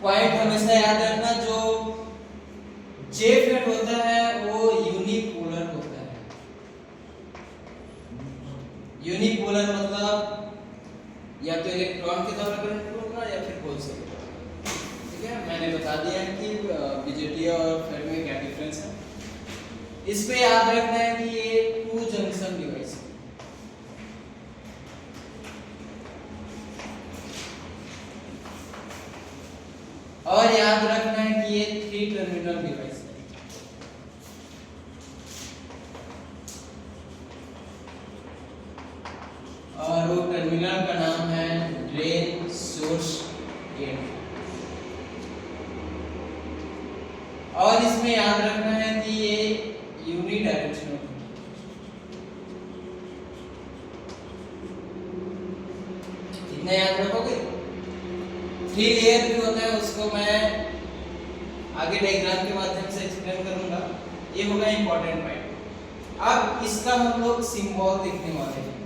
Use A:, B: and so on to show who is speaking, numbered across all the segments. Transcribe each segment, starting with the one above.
A: Point हमेशा याद रखना, जो जेफेट होता है वो यूनिपोलर होता है। यूनिपोलर मतलब या तो इलेक्ट्रॉन के द्वारा करंट होगा या फिर होल से। ठीक है, मैंने बता दिया कि बीजेटी और फेट में क्या डिफरेंस है। इस पे याद रखना है कि ये 2 जंक्शन डिवाइस है। और याद रखना है कि ये 3 टर्मिनल डिवाइस है। और वो टर्मिनल का नाम है ड्रेन, सोर्स, गेट। और इसमें याद रखना है कि ये यूनी डायरेक्शनल है। इतना याद रखोगे। 3 लेयर भी होता है, उसको मैं आगे डायग्राम के माध्यम से एक्सप्लेन करूंगा। ये होगा इंपॉर्टेंट पॉइंट। अब इसका हम लोग सिंबल देखने वाले हैं।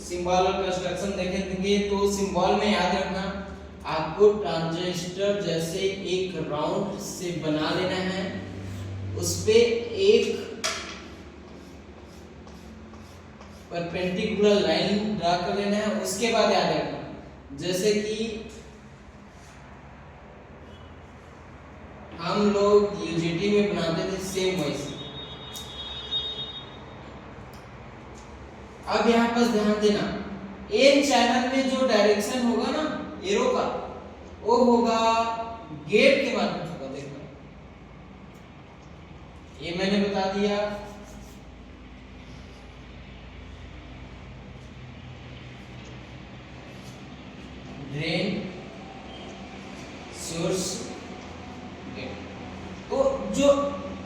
A: सिंबल और कंस्ट्रक्शन देखेंगे तो सिंबल में याद रखना आपको ट्रांजिस्टर जैसे एक राउंड से बना लेना है, उस पे एक परपेंडिकुलर लाइन ड्रा कर लेना है। उसके बाद याद रखना जैसे कि हम लोग यूजीटी में बनाते थे सेम वैसे। अब यहाँ पर ध्यान देना, एन चैनल में जो डायरेक्शन होगा ना एरो का, वो होगा गेट के माध्यम से होगा। देखना ये मैंने बता दिया। Drain, source, gate. तो जो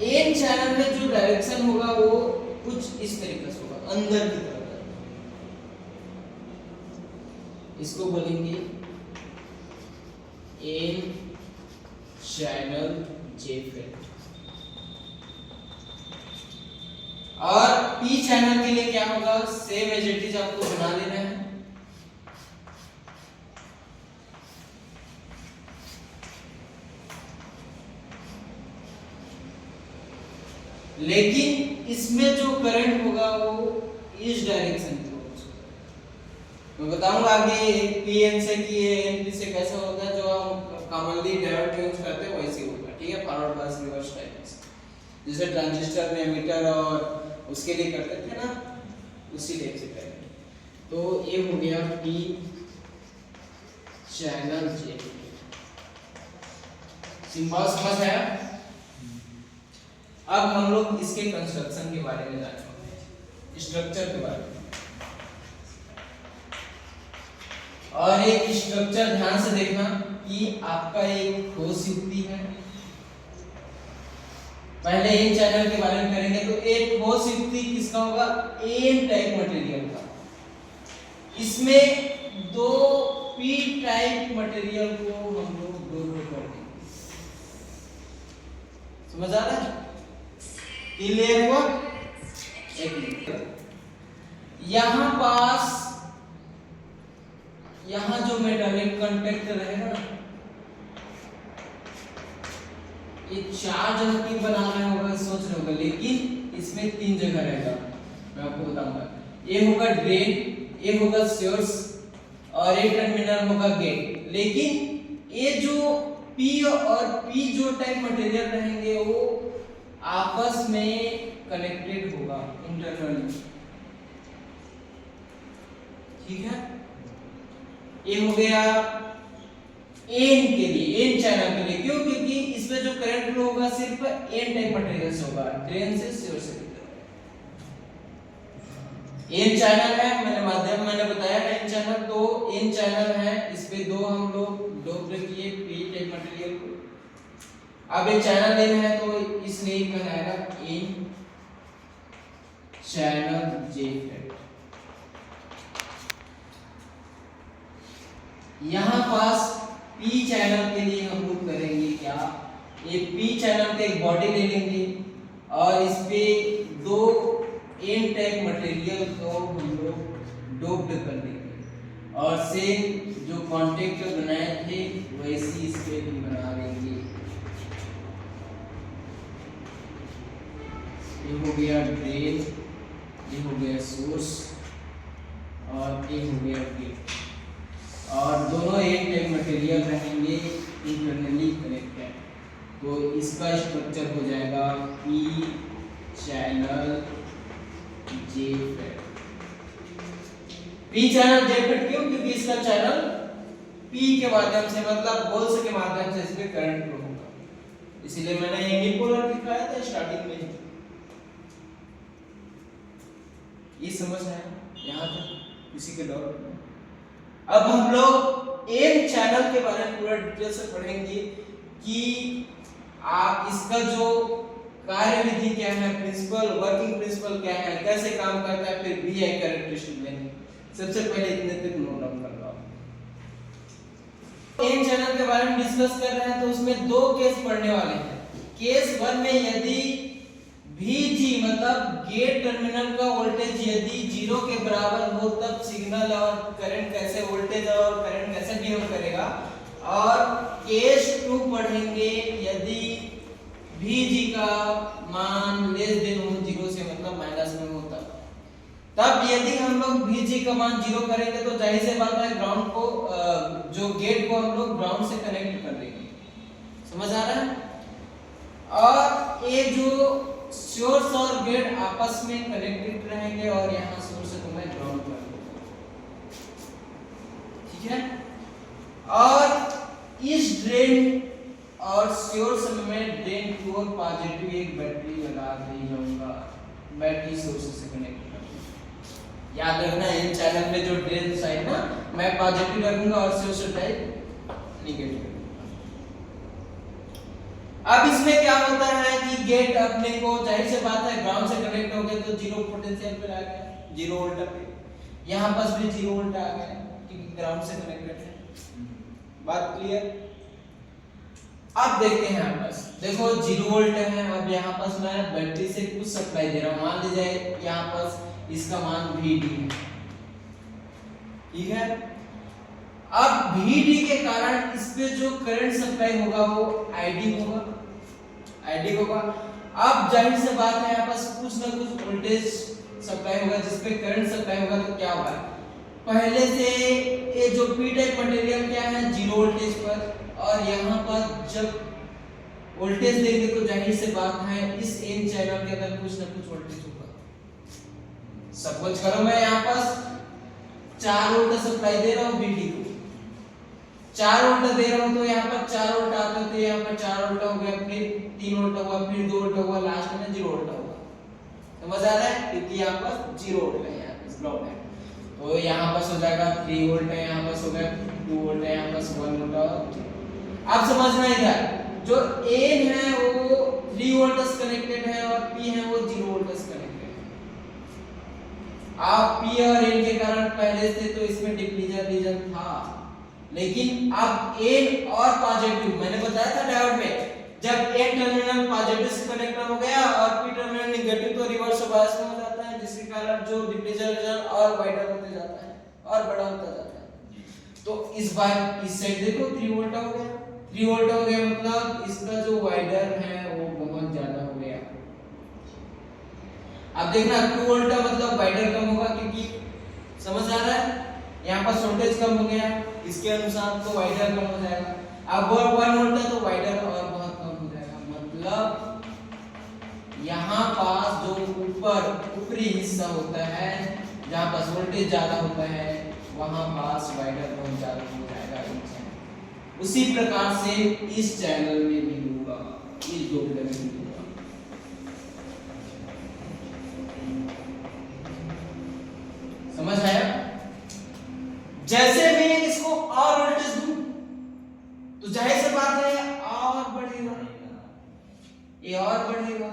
A: एन चैनल में जो डायरेक्शन होगा वो कुछ इस तरीके से होगा, अंदर की तरफ। इसको बोलेंगे एन चैनल जेफेट। और पी चैनल के लिए क्या होगा, सेम एज इट इज आपको बना लेना है। लेकिन इसमें जो करंट होगा वो इस डायरेक्शन की होगा। मैं बताऊंगा आगे पीएन से कि एनपी से कैसा होता है, जो हम कॉमनली डायोड यूज करते हैं वैसे होगा। ठीक है, फॉरवर्ड बायस रिवर्स टाइप से, जैसे ट्रांजिस्टर में एमिटर और उसके लिए करते थे ना, उसी टाइप से करेंगे। तो ये हो गया पी चैनल जे। सिंबल समझ आया। अब हम लोग इसके कंस्ट्रक्शन के बारे में जानेंगे, स्ट्रक्चर के बारे में। और एक स्ट्रक्चर ध्यान से देखना कि आपका एक ठोस युक्ति है। पहले एन चैनल के बारे में करेंगे तो एक ठोस युक्ति किसका होगा, एन टाइप मटेरियल का। इसमें 2 पी टाइप मटेरियल को हम लोग डोप कर देंगे। समझ आ रहा है? 3 लेयर हुआ, एक लेयर। यहां पास यहां जो मेटालिक कांटेक्ट रहेगा ना, ये 4 जगह की बनाना होगा, सोच रहे होगा, लेकिन इसमें 3 जगह रहेगा। मैं आपको बताऊंगा। ये होगा ड्रेन, ये होगा सोर्स और ये टर्मिनल होगा गेट। लेकिन ये जो पी और पी जो टाइप मटेरियल रहेंगे वो आपस में कनेक्टेड होगा इंटरनली। ठीक है, ये हो गया एन के लिए, एन चैनल के लिए। क्यों? क्योंकि इसमें जो करंट फ्लो होगा सिर्फ एन टाइप मटेरियल से होगा, ड्रेन से सोर्स से। एन चैनल है, मैंने बताया एन चैनल, तो एन चैनल है, इस पे 2 हम लोग डोप किए पी टाइप मटेरियल को। अब ये चैनल एन है तो इसलिए कहलाएगा एन चैनल जेफेट। यहां पास पी चैनल के लिए हम लोग करेंगे क्या, ये पी चैनल का एक बॉडी ले लेंगे और इस पे 2 एन टाइप मटेरियल को हम लोग डोप्ड कर देंगे। और सेम जो कॉन्टेक्ट बनाए थे वैसी इस पे भी बना देंगे। ये हो गया ड्रेन, ये हो गया सोर्स और ये हो गया गेट, और दोनों एक टाइप मटेरियल रहेंगे, इंटरनली कनेक्टेड। तो इसका स्ट्रक्चर हो जाएगा पी चैनल जे फेड। पी चैनल जे फेड क्यों? क्योंकि इसका चैनल पी के माध्यम से, मतलब होल्स के माध्यम से इसमें करंट फ्लो होगा, इसीलिए मैंने यूनिपोलर दिखाया था स्टार्टिंग में। ये समझ आया यहाँ तक? किसी के डाउट नहीं? अब हम लोग एन चैनल के बारे में पूरा डिटेल से पढ़ेंगे कि आप इसका जो कार्यविधि क्या है, प्रिंसिपल, वर्किंग प्रिंसिपल क्या है, कैसे काम करता है, फिर वी आई कैरेक्टरिस्टिक लेंगे। सबसे पहले इतने तक नोट डाउन कर लो। एन चैनल के बारे में डिस्कस कर रहे हैं तो उसमें दो केस पढ़ने वाले हैं। केस 1 में यदि VG मतलब गेट टर्मिनल का वोल्टेज यदि 0 के बराबर हो तब सिग्नल और करंट कैसे, वोल्टेज और करंट कैसे बिहेव करेगा। और केस 2 पढ़ेंगे यदि VG का मान लेस देन हो 0 से, मतलब माइनस में हो तब यदि हम लोग VG का मान 0 करेंगे तो जाहिर सी बात है ग्राउंड को, जो गेट को हम लोग ग्राउंड से कनेक्ट कर देंगे। समझ आ रहा है? और ये जो सोर्स और गेट आपस में कनेक्टेड रहेंगे और यहां सोर्स से मैं ग्राउंड कर दूंगा, ठीक है। और इस ड्रेन और सोर्स में ड्रेन की ओर पॉजिटिव एक बैटरी लगा दी जाऊंगा, बैटरी सोर्स से कनेक्ट कर दूंगा। याद रखना इन चैनल में जो ड्रेन साइड ना मैं पॉजिटिव रखूंगा और सोर्स साइड नेगेटिव। अब इसमें क्या होता है कि गेट अपने को जाहिर से बात है ग्राउंड से कनेक्ट हो गए तो 0 पोटेंशियल पे आ गया, 0 वोल्ट पे। यहां पास भी 0 वोल्ट आ गया क्योंकि ग्राउंड से कनेक्टेड है। बात क्लियर? अब देखते हैं यहां पास, देखो 0 वोल्ट है। अब यहां पास मैं बैटरी से कुछ सप्लाई दे रहा हूं, मान लीजिए यहां पास इसका मान VD है, ठीक है। अब VD के कारण इस पे जो करंट सप्लाई होगा वो ID होगा, ID होगा। अब जाहिर से बात है यहाँ पास कुछ ना कुछ वोल्टेज सप्लाई होगा, जिस पे करंट सप्लाई होगा तो क्या होगा, पहले से ये जो P टाइप मटेरियल क्या है 0 वोल्टेज पर, और यहाँ पर जब वोल्टेज देंगे तो जाहिर से बात है इस N चैनल के अंदर कुछ ना कुछ वोल्टेज होगा। सपोज करो मैं यहाँ पास 4 वोल्ट सप्लाई दे रहा हूँ VD को, 4 वोल्ट दे रहा हूं तो यहाँ पर 4 वोल्ट आते हैं तो यहाँ पर 4 वोल्ट हो गया, फिर 3 वोल्ट हुआ, फिर 2 वोल्ट हुआ, लास्ट में 0 वोल्ट होगा। समझ आ रहा है? क्योंकि यहाँ पर 0 वोल्ट है, यहाँ पर ग्राउंड है, तो यहाँ पर हो जाएगा 3 वोल्ट है, यहाँ पर हो गया 2 वोल्ट है, यहाँ पर 1 वोल्ट। अब समझना इधर जो N है वो 3 वोल्ट कनेक्टेड है और P है वो 0 वोल्ट कनेक्टेड है। अब P और N के कारण पहले से तो इसमें डिप्लीजन रीजन था, लेकिन अब N और पॉजिटिव, मैंने बताया था डायोड में जब N टर्मिनल पॉजिटिव से कनेक्ट हो गया और P टर्मिनल नेगेटिव तो रिवर्स बायस में हो जाता है, जिसके कारण जो डिप्लीजन रीजन और वाइडर होते जाता है और बड़ा होता जाता है। तो इस बार इस साइड देखो 3 वोल्ट हो गया, 3 वोल्ट हो गया मतलब इसका जो वाइडर है वो बहुत ज्यादा हो गया। अब देखना 2 वोल्ट का मतलब वाइडर कम होगा, क्योंकि समझ आ रहा है यहाँ पर वोल्टेज कम हो गया, इसके अनुसार तो वाइडर कम हो जाएगा। अब 1 वोल्ट है तो वाइडर और बहुत कम हो जाएगा, मतलब यहाँ पास जो ऊपरी हिस्सा होता है जहाँ पास वोल्टेज ज्यादा होता है वहां पास वाइडर बहुत ज्यादा हो जाएगा। उसी प्रकार से इस चैनल में भी होगा, इस दो में भी होगा। समझ आया? जैसे मैं इसको और वोल्टेज दूं तो जाहिर सी बात है और बढ़ेगा, ये और बढ़ेगा।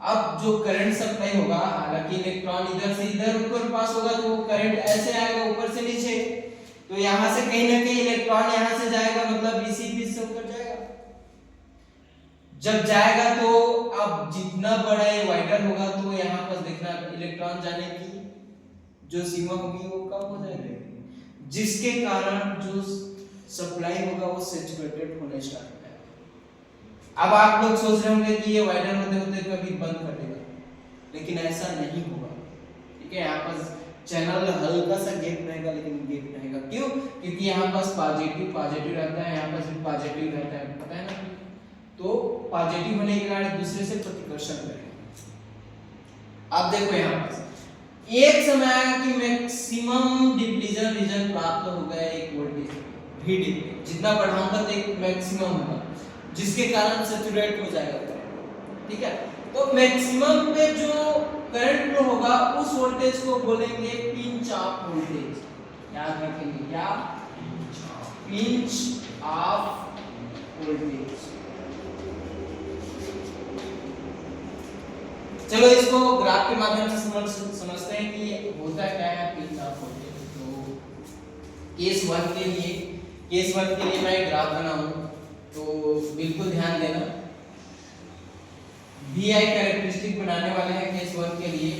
A: अब जो करंट सप्लाई होगा, हालांकि इलेक्ट्रॉन इधर से इधर ऊपर पास होगा तो करंट ऐसे आएगा ऊपर से नीचे, तो यहां से कहीं ना कहीं इलेक्ट्रॉन यहां से जाएगा, मतलब इसी बीच से होकर जाएगा। जब जाएगा तो अब जितना बड़ा ये वाइडर होगा तो यहां पर देखना इलेक्ट्रॉन जाने की जो सीमा होगी वो कम हो जाएगी। जिसके कारण जो सप्लाई होगा वो सैचुरेटेड होने स्टार्ट हो जाएगा। अब आप लोग सोच रहे होंगे कि ये वाइडर होते होते कभी बंद कर देगा, लेकिन ऐसा नहीं होगा। ठीक है, यहाँ पर चैनल हल्का सा गैप रहेगा, लेकिन गैप रहेगा। क्यों? क्योंकि यहाँ पास पॉजिटिव रहता है, यहाँ पास भी पॉजिटिव रहता है, पता है ना। तो पॉजिटिव होने के कारण दूसरे से प्रतिकर्षण करेगा। अब देखो यहाँ पर एक समय आएगा कि मैक्सिमम डिप्लीजन रीजन प्राप्त हो गया एक वोल्टेज VD, जितना बढ़ाऊंगा तो एक मैक्सिमम होगा, जिसके कारण सैचुरेट हो जाएगा। ठीक है, तो मैक्सिमम पे जो करंट फ्लो होगा उस वोल्टेज को बोलेंगे पिंच ऑफ वोल्टेज। याद रखेंगे क्या? Pinch of voltage. चलो इसको ग्राफ के माध्यम से समझते हैं कि होता क्या है पिंच ऑफ वोल्टेज। तो केस 1 के लिए मैं ग्राफ बनाऊं तो बिल्कुल ध्यान देना। VI कैरेक्टरिस्टिक बनाने वाले हैं केस 1 के लिए,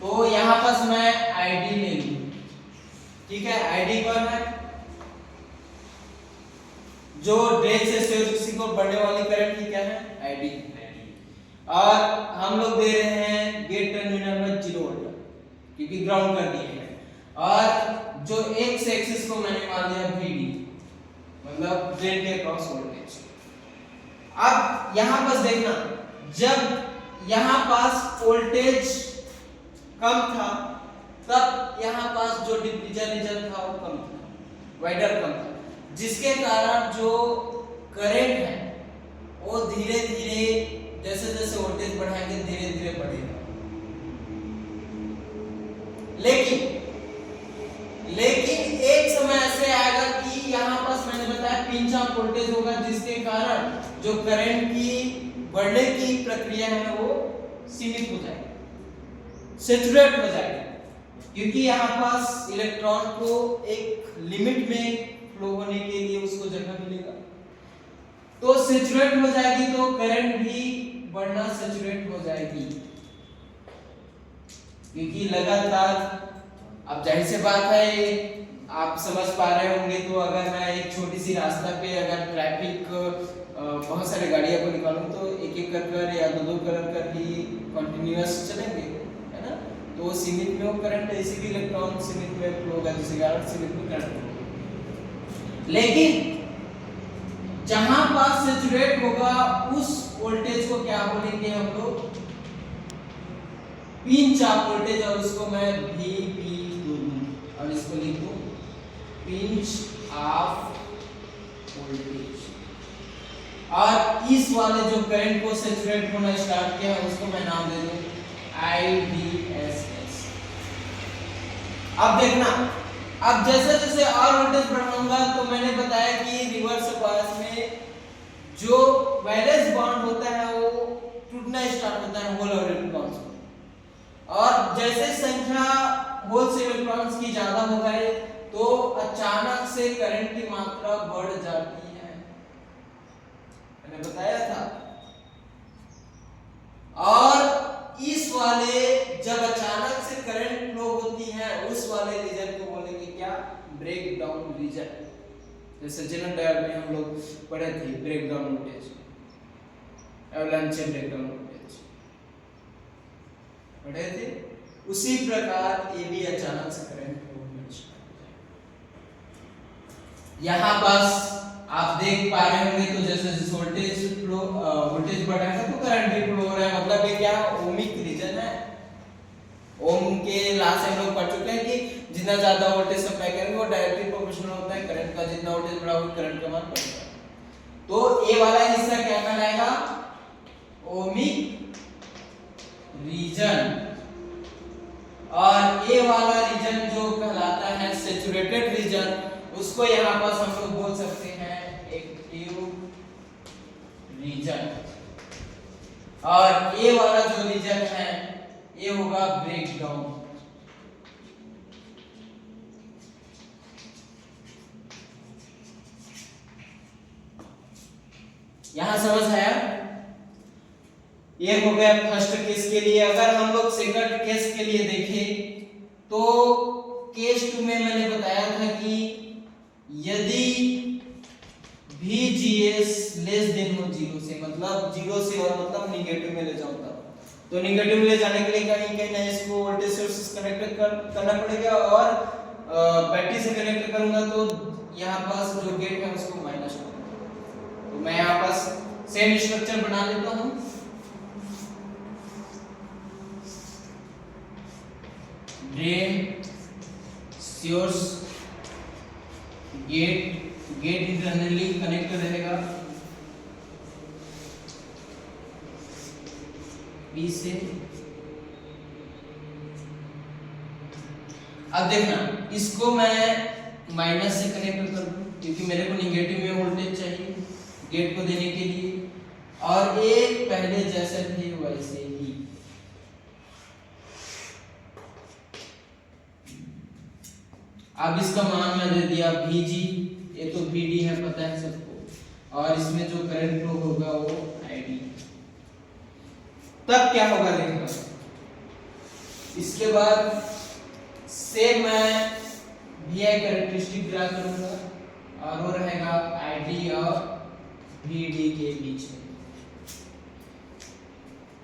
A: तो यहाँ पर मैं ID ले लूं। ठीक है, ID कौन है? जो ड्रेन से सोर्स को बढ़ने वाली करंट की क्या है? ID। और हम लोग दे रहे हैं गेट टर्मिनल में 0 वोल्ट, क्योंकि ग्राउंड कर दिए हैं। और जो एक्स एक्सिस को मैंने मान लिया VD, मतलब ड्रेन के क्रॉस वोल्टेज। अब यहाँ पर देखना, जब यहाँ पास वोल्टेज कम था तब यहाँ पास जो डिप्लीजन रीजन था वो कम था, वाइडर कम था, जिसके कारण जो करंट है वो धीरे धीरे जैसे जैसे वोल्टेज बढ़ाएंगे धीरे धीरे बढ़ेगा। लेकिन एक समय ऐसे आएगा कि यहाँ पास मैंने बताया पिंच ऑफ वोल्टेज होगा, जिसके कारण जो करंट की बढ़ने की प्रक्रिया है वो सीमित हो जाएगी, सैचुरेट हो जाएगी, क्योंकि यहाँ पास इलेक्ट्रॉन को एक लिमिट में फ्लो होने के लिए उसको जगह मिलेगा। तो सैचुरेट हो जाएगी तो करंट भी बढ़ना सैचुरेट हो जाएगी, क्योंकि लगातार, अब जाहिर सी बात है आप समझ पा रहे होंगे। तो अगर मैं एक छोटी सी रास्ता पे अगर ट्रैफिक बहुत सारे गाड़ियां को निकालूं तो एक एक कर या दो कर ही कंटिन्यूअस चलेंगे, है ना। तो सीमित में वो करंट, इसी भी इलेक्ट्रॉन सीमित में फ्लो होगा, जिसके कारण सीमित में करंट होगा। लेकिन जहां पास सैचुरेट होगा उस वोल्टेज को क्या बोलेंगे हम लोग? Pinch of voltage. और उसको मैं VP दूं और इसको लिख दूं पिंच ऑफ वोल्टेज। और इस वाले जो करंट को सैचुरेट होना स्टार्ट किया उसको मैं नाम दे दूं IDSS। अब देखना, अब जैसे जैसे और वोल्टेज बढ़ाऊंगा तो मैंने बताया कि रिवर्स बायस में जो वैलेंस बॉन्ड होता है वो टूटना स्टार्ट होता है होल और इलेक्ट्रॉन्स में। और जैसे संख्या होल से इलेक्ट्रॉन्स की ज्यादा हो गए तो अचानक से करंट की मात्रा बढ़ जाती है, मैंने बताया था। और इस वाले जब अचानक से करंट फ्लो होती है उस वाले रीजन को बोलेंगे क्या? Break down region. जैसे जनरल डायल में हम लोग पढ़े थे break down voltage, avalanche break down voltage पढ़े थे। उसी प्रकार ये भी अचानक से करंट फ्लो होना स्टार्ट हो जाएगा। यहाँ पास आप देख पा रहे होंगे, तो जैसे जैसे वोल्टेज बढ़ रहा है तो करंट भी फ्लो हो रहा है, मतलब ये क्या ओमिक रीजन है। ओम के लॉ से हम लोग पढ़ चुके हैं कि जितना ज्यादा वोल्टेज सप्लाई करेंगे वो डायरेक्टली प्रोपोर्शनल होता है करंट का, जितना वोल्टेज बढ़ा वो करंट का मान बढ़ेगा। तो ये वाला हिस्सा क्या कहलाएगा? Ohmic region. और ये वाला रीजन जो कहलाता है सैचुरेटेड रीजन, उसको यहाँ पर हम लोग बोल सकते हैं एक्टिव रीजन। और ये वाला जो रीजन है ये होगा ब्रेक डाउन। यहां समझ आया? ये हो गया फर्स्ट केस के लिए। अगर हम लोग सेकंड केस के लिए देखें तो केस 2 में में मैंने बताया था कि यदि VGS लेस देन हो 0 से, मतलब 0 से और मतलब निगेटिव में ले जाऊं तब, तो निगेटिव में ले जाने के लिए कहीं कहीं ना इसको वोल्टेज सोर्स कनेक्ट करना पड़ेगा और बैटरी से कनेक्ट करूंगा तो यहाँ पास जो गेट है उसको माइनस करूंगा। तो मैं यहाँ पास सेम स्ट्रक्चर बना लेता हूँ। Drain, source, gate internally connect रहेगा B से। अब देखना, इसको मैं माइनस से कनेक्ट कर दूं क्योंकि मेरे को निगेटिव में वोल्टेज चाहिए गेट को देने के लिए, और एक पहले जैसे थे वैसे ही। अब इसका मान मैं दे दिया VG, ये तो VD है पता है सबको, और इसमें जो करंट फ्लो होगा वो ID। तब क्या होगा देखना, इसके बाद से मैं VI कैरेक्टरिस्टिक ड्रा करूंगा और वो रहेगा ID और VD के बीच में।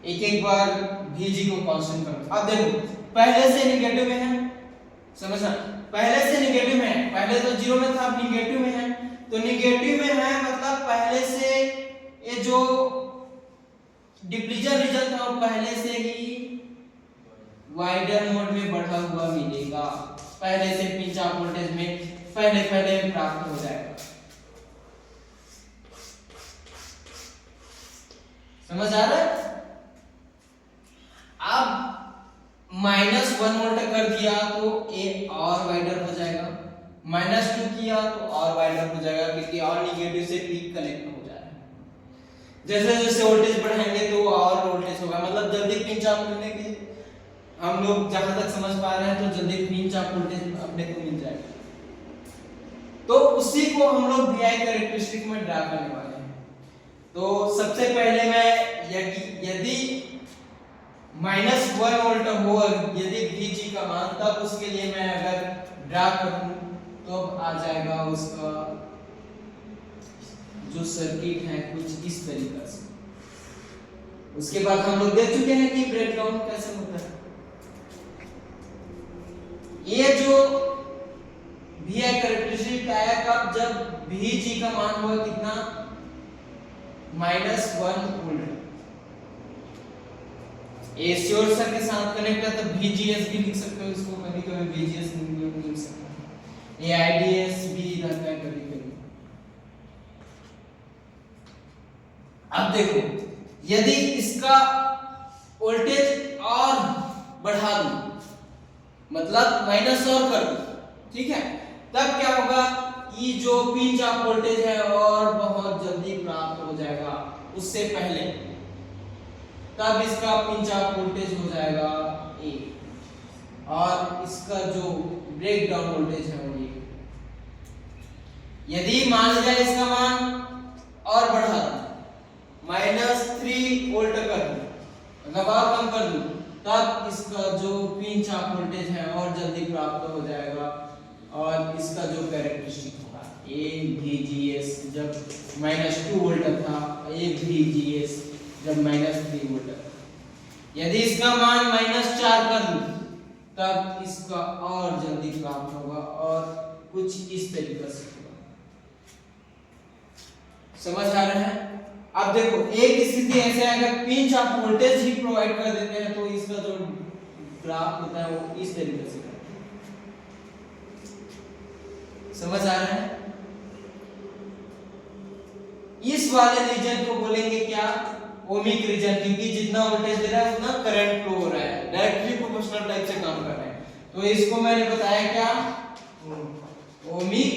A: एक एक बार VG को कांस्टेंट करूंगा। अब देखो पहले से निगेटिव में है, समझना, पहले से निगेटिव में है, पहले तो 0 में था अब निगेटिव में है, तो निगेटिव में है मतलब पहले से ये जो डिप्लीजन रीजन था वो पहले से ही वाइडर मोड में बढ़ा हुआ मिलेगा, पहले से पिंच ऑफ वोल्टेज में पहले प्राप्त हो जाएगा। समझ आ रहा है? अब -1 वोल्ट कर दिया तो ये और वाइडर हो जाएगा, -2 किया तो और वाइडर हो जाएगा क्योंकि और निगेटिव से पीक कनेक्ट हो जाएगा। जैसे जैसे वोल्टेज बढ़ाएंगे तो और वोल्टेज होगा, मतलब जल्दी पिंच ऑफ मिलने के हम लोग जहां तक समझ पा रहे हैं तो जल्दी पिंच ऑफ वोल्टेज अपने को मिल जाएगा। तो उसी को हम लोग VI कैरेक्टरिस्टिक में ड्रा करने वाले हैं। तो सबसे पहले मैं यदि -1 वोल्ट हो यदि VG का मान, तब उसके लिए मैं अगर ड्रा करूं तो आ जाएगा उसका जो सर्किट है कुछ इस तरीके से। उसके बाद हम लोग देख चुके हैं कि ब्रेकडाउन कैसे होता है। ये जो VI कैरेक्टरिस्टिक आया कब, जब VG का मान हुआ कितना, -1 वोल्ट। ये सोर्स के साथ कनेक्ट है तो VGS भी लिख सकते हो इसको, कभी कभी VGS लिख सकते हो, ये IDS भी रहता है कभी कभी। अब देखो यदि इसका वोल्टेज और बढ़ा दूं, मतलब माइनस और कर दूं, ठीक है, तब क्या होगा, ये जो पिंच ऑफ वोल्टेज है और बहुत जल्दी प्राप्त हो जाएगा उससे पहले, तब इसका पिंच ऑफ वोल्टेज हो जाएगा A और इसका जो ब्रेक डाउन वोल्टेज है वो ये। यदि मान लिया इसका मान और बढ़ा -3 वोल्ट कर दूं, मतलब और कम कर दूं, तब इसका जो पिंच ऑफ वोल्टेज है और जल्दी प्राप्त हो जाएगा और इसका जो कैरेक्टरिस्टिक होगा A VGS जब -2 वोल्ट था, A VGS जब -3 वोल्ट था। यदि इसका मान -4 कर दूं तब इसका और जल्दी प्राप्त होगा और कुछ इस तरीके से होगा। समझ आ रहा है? अब देखो एक स्थिति ऐसे है अगर pinch of voltage he provide कर देते हैं तो इसका जो ग्राफ होता है वो इस तरीके से करता है। समझ आ रहा है? इस वाले रीजन को बोलेंगे क्या, ओमिक रीजन, क्योंकि जितना वोल्टेज दे रहा है उतना करंट फ्लो हो रहा है, डायरेक्टली प्रोपोर्शनल टाइप से काम कर रहा है। तो इसको मैंने बताया क्या, ओमिक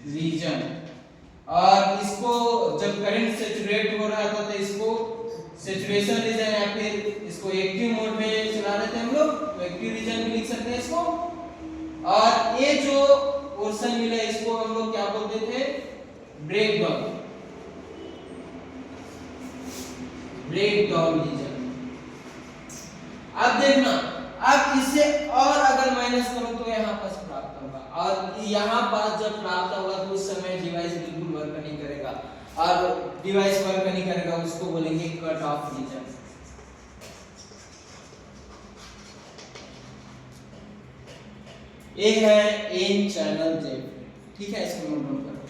A: रीजन। और इसको जब करंट सैचुरेट हो रहा था तो इसको सैचुरेशन रीजन या फिर इसको एक्टिव मोड में चला रहे थे हम लोग, तो एक्टिव रीजन भी लिख सकते हैं इसको। और ये जो पोर्शन मिला इसको हम लोग क्या बोलते थे, ब्रेक डाउन रीजन। अब देखना, अब इसे और अगर माइनस करूं तो यहां पर प्राप्त प्राप्त होगा, और यहाँ पास जब प्राप्त होगा तो उस समय डिवाइस बिल्कुल वर्क नहीं करेगा, और डिवाइस वर्क नहीं करेगा उसको बोलेंगे कट ऑफ रीजन। ये है एन चैनल जेड, ठीक है, इसको नोट डाउन करो।